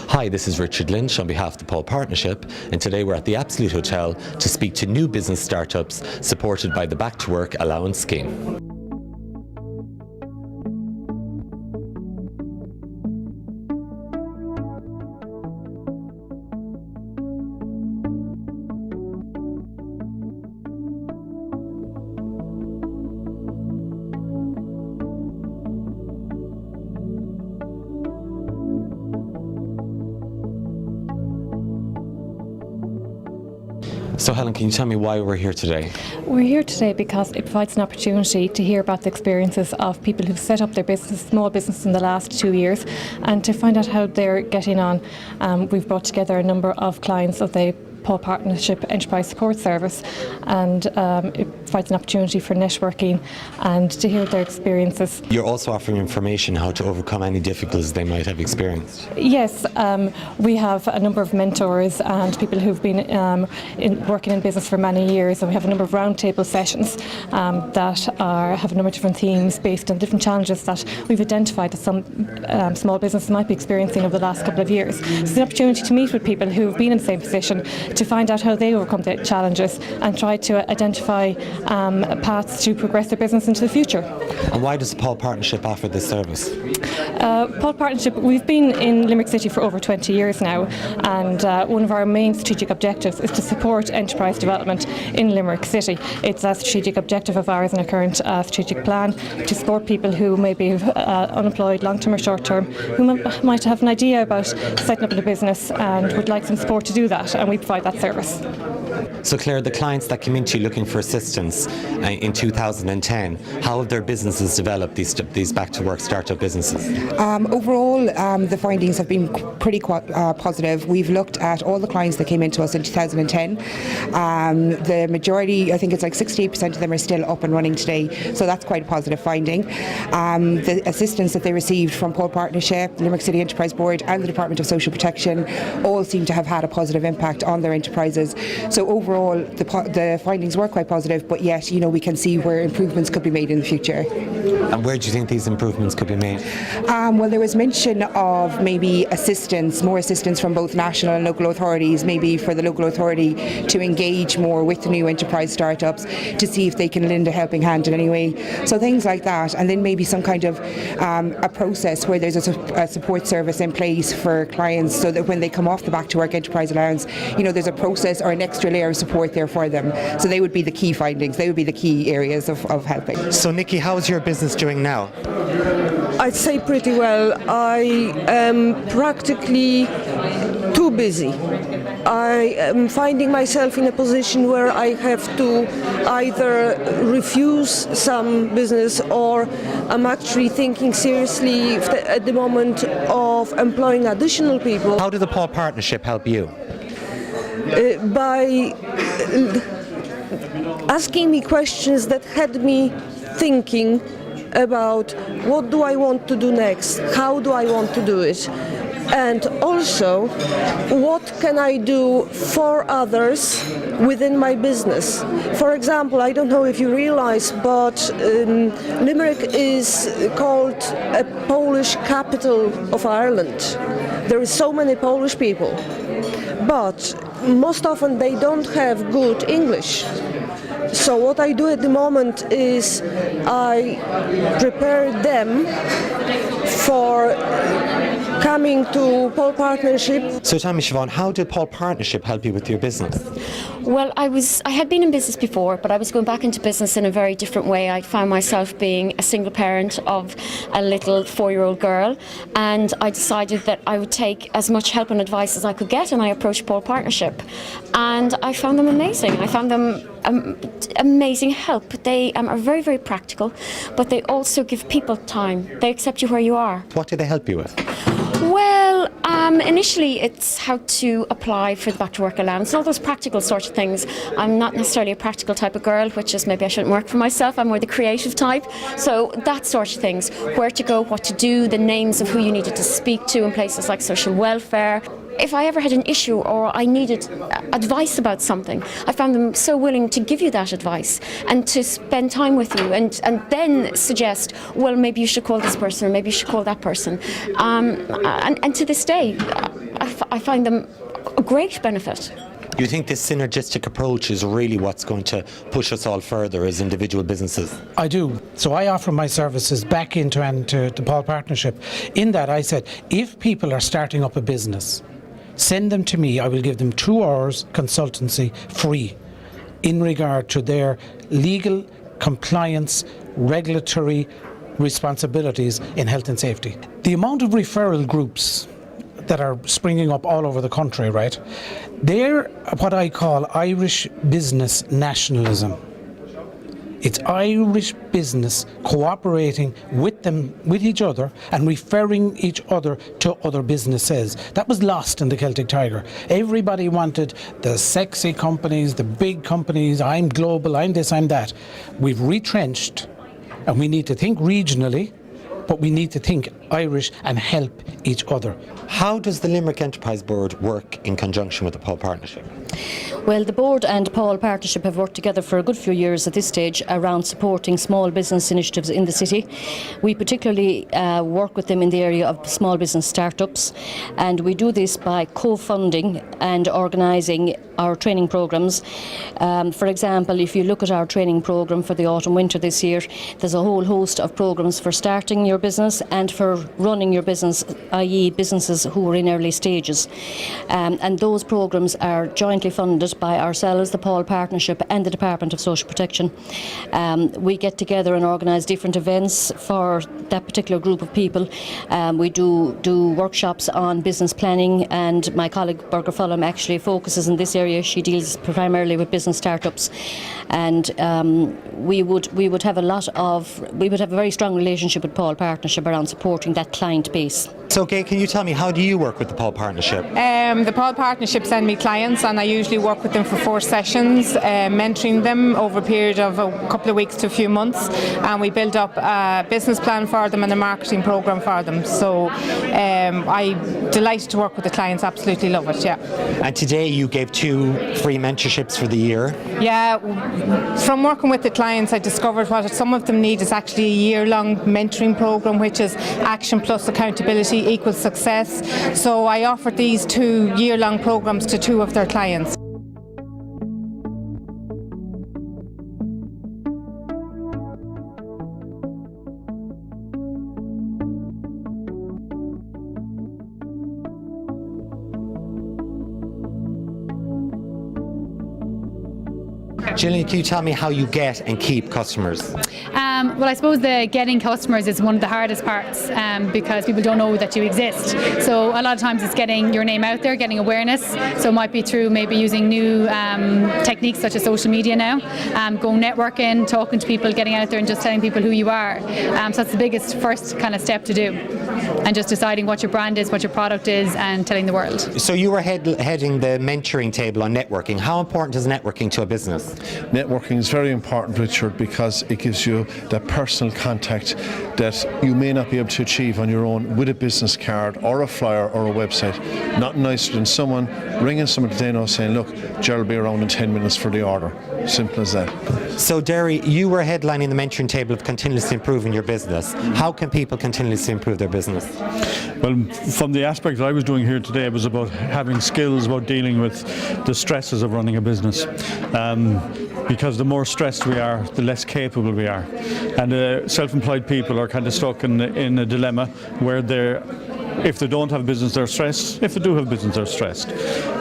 Hi, this is Richard Lynch on behalf of the Paul Partnership, and today we're at the Absolute Hotel to speak to new business startups supported by the Back to Work Allowance Scheme. So Helen, can you tell me why we're here today? We're here today because it provides an opportunity to hear about the experiences of people who've set up their business, small business in the last 2 years, and to find out how they're getting on. We've brought together a number of clients of the Paul Partnership Enterprise Support Service, and it provides an opportunity for networking and to hear their experiences. You're also offering information how to overcome any difficulties they might have experienced. Yes, we have a number of mentors and people who've been working in business for many years, and we have a number of roundtable sessions that have a number of different themes based on different challenges that we've identified that some small businesses might be experiencing over the last couple of years. So it's an opportunity to meet with people who've been in the same position, to find out how they overcome the challenges and try to identify paths to progress their business into the future. And why does the Paul Partnership offer this service? Paul Partnership, we've been in Limerick City for over 20 years now, and one of our main strategic objectives is to support enterprise development in Limerick City. It's a strategic objective of ours in our current strategic plan to support people who may be unemployed long-term or short-term, who might have an idea about setting up a business and would like some support to do that, and we provide that service. So Claire, the clients that came into you looking for assistance in 2010, how have their businesses developed, these back-to-work startup businesses? Overall, the findings have been pretty positive. We've looked at all the clients that came into us in 2010. The majority, I think it's like 68% of them are still up and running today, so that's quite a positive finding. The assistance that they received from Paul Partnership, the Limerick City Enterprise Board and the Department of Social Protection all seem to have had a positive impact on their enterprises. So overall, the findings were quite positive, but yet, we can see where improvements could be made in the future. And where do you think these improvements could be made? Well, there was mention of maybe more assistance from both national and local authorities, maybe for the local authority to engage more with the new enterprise startups to see if they can lend a helping hand in any way. So things like that, and then maybe some kind of a process where there's a support service in place for clients so that when they come off the Back to Work Enterprise Allowance, there's a process or an extra layer of support there for them. So they would be the key findings, they would be the key areas of helping. So Nikki, how's your business doing now? I'd say pretty well. I am practically too busy. I am finding myself in a position where I have to either refuse some business, or I'm actually thinking seriously at the moment of employing additional people. How did the Paul Partnership help you? By asking me questions that had me thinking about what do I want to do next, how do I want to do it, and also what can I do for others within my business. For example, I don't know if you realize, but Limerick is called a Polish capital of Ireland. There is so many Polish people, but most often they don't have good English. So what I do at the moment is I prepare them for coming to Paul Partnership. So tell me, Siobhan, how did Paul Partnership help you with your business? Well, I had been in business before, but I was going back into business in a very different way. I found myself being a single parent of a little 4-year-old girl, and I decided that I would take as much help and advice as I could get, and I approached Paul Partnership, and I found them amazing. I found them amazing help. They are very, very practical, but they also give people time. They accept you where you are. What did they help you with? Well, initially it's how to apply for the Back to Work Allowance, all those practical sort of things. I'm not necessarily a practical type of girl, which is maybe I shouldn't work for myself. I'm more the creative type. So that sort of things, where to go, what to do, the names of who you needed to speak to in places like social welfare. If I ever had an issue or I needed advice about something, I found them so willing to give you that advice and to spend time with you and then suggest, well, maybe you should call this person or maybe you should call that person. And to this day, I find them a great benefit. You think this synergistic approach is really what's going to push us all further as individual businesses? I do. So I offer my services back into the Paul Partnership. In that I said, if people are starting up a business, send them to me. I will give them 2 hours consultancy free in regard to their legal, compliance, regulatory responsibilities in health and safety. The amount of referral groups that are springing up all over the country, right? They're what I call Irish business nationalism. It's Irish business cooperating with each other and referring each other to other businesses. That was lost in the Celtic Tiger. Everybody wanted the sexy companies, the big companies, I'm global, I'm this, I'm that. We've retrenched and we need to think regionally, but we need to think Irish and help each other. How does the Limerick Enterprise Board work in conjunction with the Paul Partnership? Well, the board and Paul Partnership have worked together for a good few years at this stage around supporting small business initiatives in the city. We particularly work with them in the area of small business startups, and we do this by co-funding and organising our training programmes. For example, if you look at our training programme for the autumn-winter this year, there's a whole host of programmes for starting your business and for running your business, i.e. businesses who are in early stages. And those programmes are jointly funded by ourselves, the Paul Partnership and the Department of Social Protection. We get together and organise different events for that particular group of people. We do workshops on business planning, and my colleague Birger Fulham actually focuses in this area. She deals primarily with business startups, and we would have a very strong relationship with Paul Partnership around supporting that client base. So, Gay, can you tell me, how do you work with the Paul Partnership? The Paul Partnership send me clients, and I usually work with them for 4 sessions, mentoring them over a period of a couple of weeks to a few months, and we build up a business plan for them and a marketing programme for them. So I'm delighted to work with the clients, absolutely love it, yeah. And today you gave 2 free mentorships for the year. Yeah, from working with the clients I discovered what some of them need is actually a year-long mentoring programme, which is action plus accountability equals success. So I offered these 2 year-long programmes to 2 of their clients. Gillian, can you tell me how you get and keep customers? Well, I suppose the getting customers is one of the hardest parts because people don't know that you exist. So a lot of times it's getting your name out there, getting awareness. So it might be through maybe using new techniques such as social media now, going networking, talking to people, getting out there and just telling people who you are. So that's the biggest first kind of step to do. And just deciding what your brand is, what your product is, and telling the world. So you were heading the mentoring table on networking. How important is networking to a business? Networking is very important, Richard, because it gives you that personal contact that you may not be able to achieve on your own with a business card or a flyer or a website. Nothing nicer than someone ringing someone today now saying, look, Gerald will be around in 10 minutes for the order. Simple as that. So, Derry, you were headlining the mentoring table of continuously improving your business. How can people continuously improve their business? Well, from the aspect that I was doing here today, it was about having skills about dealing with the stresses of running a business. Because the more stressed we are, the less capable we are. And self-employed people are kind of stuck in a dilemma where if they don't have a business, they're stressed. If they do have a business, they're stressed.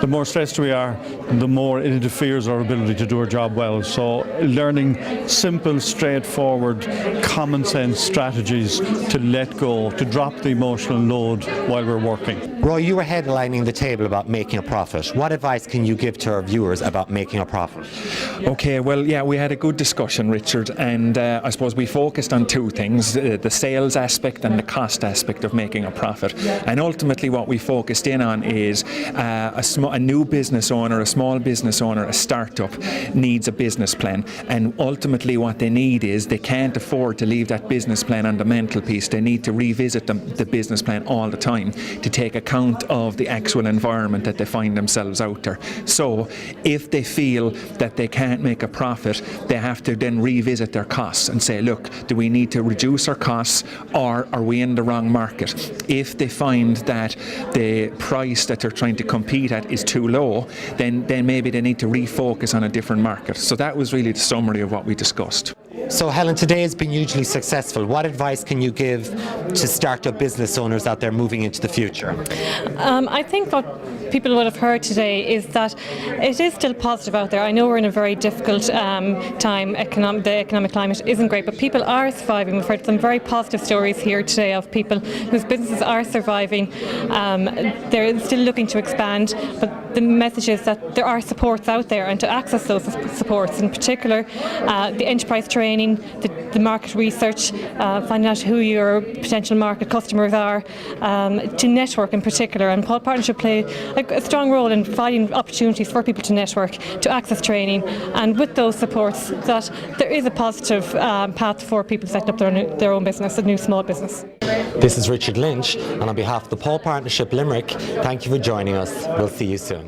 The more stressed we are, the more it interferes our ability to do our job well. So learning simple, straightforward, common sense strategies to let go, to drop the emotional load while we're working. Roy, you were headlining the table about making a profit. What advice can you give to our viewers about making a profit? Okay, well, yeah, we had a good discussion, Richard, and I suppose we focused on 2 things, the sales aspect and the cost aspect of making a profit. And ultimately what we focused in on is a new business owner, a small business owner, a startup needs a business plan. And ultimately what they need is they can't afford to leave that business plan on the mantelpiece. They need to revisit the business plan all the time to take account account of the actual environment that they find themselves out there. So if they feel that they can't make a profit, they have to then revisit their costs and say, look, do we need to reduce our costs, or are we in the wrong market? If they find that the price that they're trying to compete at is too low, then maybe they need to refocus on a different market. So that was really the summary of what we discussed. So Helen, today has been hugely successful. What advice can you give to start-up business owners out there moving into the future? I think what people would have heard today is that it is still positive out there. I know we're in a very difficult time. The economic climate isn't great, but people are surviving. We've heard some very positive stories here today of people whose businesses are surviving. They're still looking to expand, but the message is that there are supports out there, and to access those supports, in particular the enterprise training, the market research, finding out who your potential market customers are, to network in particular. And Paul Partnership play a strong role in providing opportunities for people to network, to access training, and with those supports that there is a positive path for people setting up their own business, a new small business. This is Richard Lynch, and on behalf of the Paul Partnership Limerick, thank you for joining us. We'll see you soon.